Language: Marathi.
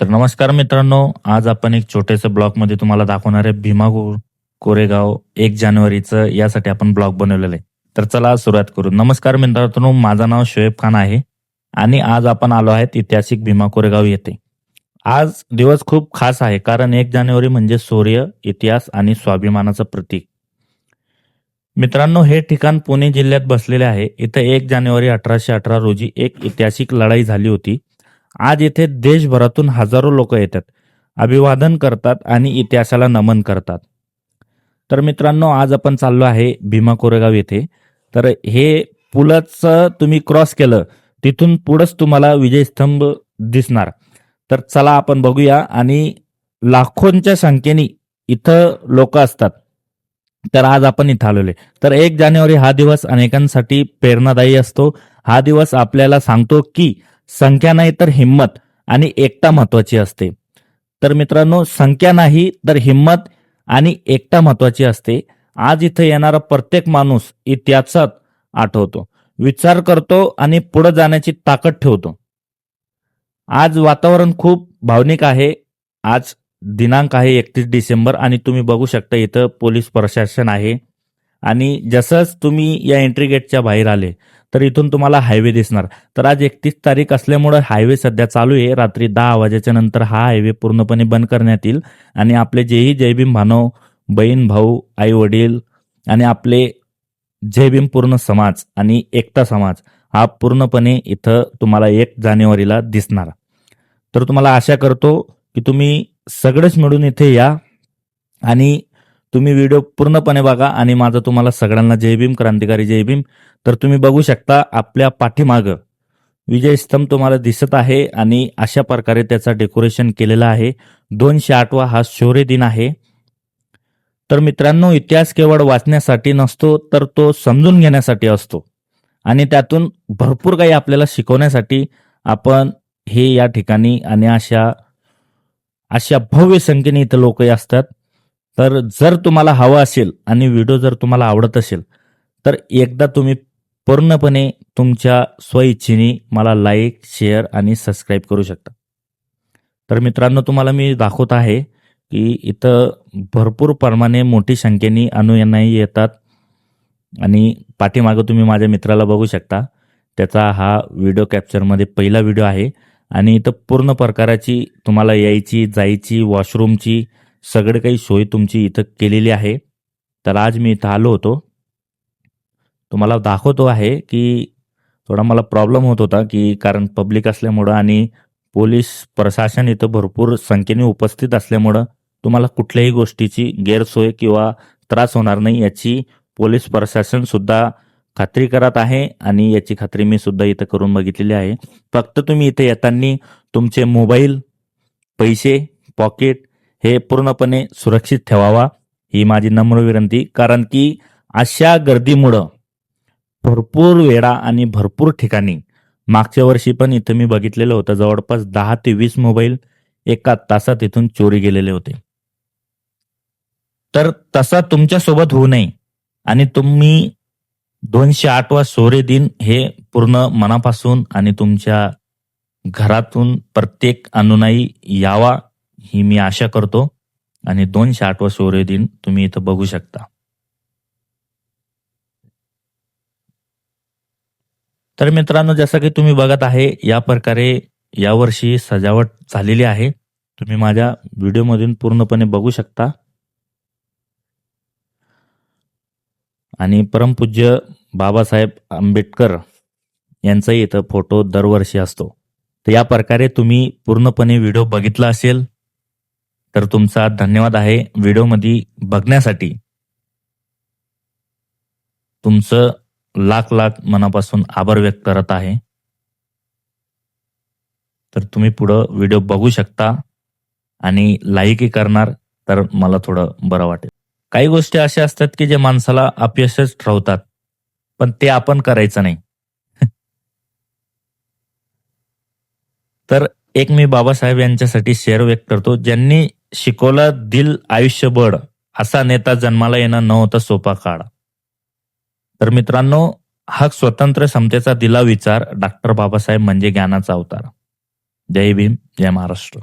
तर नमस्कार मित्रांनो, आज आपण एक छोटेसे ब्लॉगमध्ये तुम्हाला दाखवणार आहे भीमा कोरेगाव 1 जानेवारीचं यासाठी आपण ब्लॉग बनवलेलं आहे. तर चला सुरुवात करू. नमस्कार मित्रांनो, माझं नाव शोएब खान आहे आणि आज आपण आलो आहेत ऐतिहासिक भीमा कोरेगाव येथे. आज दिवस खूप खास आहे कारण 1 जानेवारी म्हणजे शौर्य, इतिहास आणि स्वाभिमानाचं प्रतीक. मित्रांनो, हे ठिकाण पुणे जिल्ह्यात बसलेले आहे. इथं 1 जानेवारी 1818 रोजी एक ऐतिहासिक लढाई झाली होती. आज येथे देशभरातून हजारो लोक येतात, अभिवादन करतात आणि इतिहासाला नमन करतात. तर मित्रांनो, आज आपण चाललो आहे भीमा कोरेगाव येथे. तर हे पुलच तुम्ही क्रॉस केलं, तिथून पुढंच तुम्हाला विजयस्तंभ दिसणार. तर चला आपण बघूया. आणि लाखोंच्या संख्येने इथं लोक असतात. तर आज आपण इथं आलेलो आहे. तर 1 जानेवारी हा दिवस अनेकांसाठी प्रेरणादायी असतो. हा दिवस आपल्याला सांगतो की संख्या नाही तर हिंमत आणि एकता महत्वाची असते. तर मित्रांनो, संख्या नाही तर हिंमत आणि एकता महत्वाची असते. आज इथं येणारा प्रत्येक माणूस इतिहासात आठवतो, विचार करतो आणि पुढे जाण्याची ताकद ठेवतो. आज वातावरण खूप भावनिक आहे. आज दिनांक आहे 31 डिसेंबर आणि तुम्ही बघू शकता इथं पोलीस प्रशासन आहे. आणि जसंच तुम्ही या एंट्री गेटच्या बाहेर आले तर इथून तुम्हाला हायवे दिसणार. तर आज 31 तारीख असल्यामुळे हायवे सध्या चालू आहे. रात्री 10 वाजेच्या नंतर हा हायवे पूर्णपणे बंद करण्यात येईल आणि आपले जेही जय भीम भानव, बहीण भाऊ, आई वडील आणि आपले जय भीम पूर्ण समाज आणि एकता समाज हा पूर्णपणे इथं तुम्हाला 1 जानेवारीला दिसणार. तर तुम्हाला आशा करतो की तुम्ही सगळेच मिळून इथे या आणि तुम्ही व्हिडिओ पूर्णपणे बघा. आणि माझं तुम्हाला सगळ्यांना जय भीम, क्रांतिकारी जय भीम. तर तुम्ही बघू शकता आपल्या पाठीमागं विजयस्तंभ तुम्हाला दिसत आहे आणि अशा प्रकारे त्याचा डेकोरेशन केलेलं आहे. 208वा हा शौर्य दिन आहे. तर मित्रांनो, इतिहास केवळ वाचण्यासाठी नसतो तर तो समजून घेण्यासाठी असतो आणि त्यातून भरपूर काही आपल्याला शिकवण्यासाठी आपण हे या ठिकाणी आणि अशा अशा भव्य संख्येने इथं लोक असतात. तर जर तुम्हाला हवं असेल आणि व्हिडिओ जर तुम्हाला आवडत असेल तर एकदा तुम्ही पूर्णपणे तुमच्या स्वइच्छेने मला लाईक, शेअर आणि सबस्क्राईब करू शकता. तर मित्रांनो, तुम्हाला मी दाखवत आहे की इथं भरपूर प्रमाणे मोठी संख्येने अनुयायी येतात. आणि पाठीमागं तुम्ही माझ्या मित्राला बघू शकता. त्याचा हा व्हिडिओ कॅप्चरमध्ये पहिला व्हिडिओ आहे. आणि इथं पूर्ण प्रकाराची तुम्हाला यायची, जायची, वॉशरूमची सगळं काही सोय तुमची इथं केलेली आहे. तर आज मी इथं आलो होतो. तुम्हाला दाखवतो आहे की थोडा मला प्रॉब्लेम होत होता की कारण पब्लिक असल्यामुळं आणि पोलीस प्रशासन इथं भरपूर संख्येने उपस्थित असल्यामुळं तुम्हाला कुठल्याही गोष्टीची गैरसोय किंवा त्रास होणार नाही याची पोलीस प्रशासन सुद्धा खात्री करत आहे. आणि याची खात्री मी सुद्धा इथं करून बघितलेली आहे. फक्त तुम्ही इथे येताना तुमचे मोबाईल, पैसे, पॉकेट हे पूर्णपणे सुरक्षित ठेवावा ही माझी नम्र विनंती. कारण की अशा गर्दीमुळं भरपूर वेळा आणि भरपूर ठिकाणी मागच्या वर्षी पण इथं मी बघितलेलं होतं, जवळपास 10 ते 20 मोबाईल एका तासात इथून चोरी गेलेले होते. तर तसा तुमच्या सोबत होऊ नये आणि तुम्ही 208वा शौर्य दिन हे पूर्ण मनापासून आणि तुमच्या घरातून प्रत्येक अनुयायी यावा ही मी आशा करतो. आणि 208वा शौर्य दिन तुम्ही इथं बघू शकता. तर मित्रांनो, जसं की तुम्ही बघत आहे या प्रकारे यावर्षी सजावट झालेली आहे. तुम्ही माझ्या व्हिडिओमधून पूर्णपणे बघू शकता. आणि परमपूज्य बाबासाहेब आंबेडकर यांचाही इथं फोटो दरवर्षी असतो. तर या प्रकारे तुम्ही पूर्णपणे व्हिडिओ बघितला असेल तर तुमचा धन्यवाद आहे. व्हिडिओमध्ये बघण्यासाठी तुमचं लाख लाख मनापासून आभार व्यक्त करत आहे. तर तुम्ही पुढं व्हिडिओ बघू शकता आणि लाईकही करणार तर मला थोडं बरं वाटेल. काही गोष्टी अशा असतात की जे माणसाला अपयशच ठरवतात, पण ते आपण करायचं नाही. तर एक मी बाबासाहेब यांच्यासाठी शेअर व्यक्त करतो. ज्यांनी शिकवलं दिल आयुष्य बळ, असा नेता जन्माला येणं नव्हता सोपा काळ. तर मित्रांनो, हा स्वतंत्र समतेचा दिला विचार डॉक्टर बाबासाहेब म्हणजे ज्ञानाचा अवतार. जय भीम, जय महाराष्ट्र.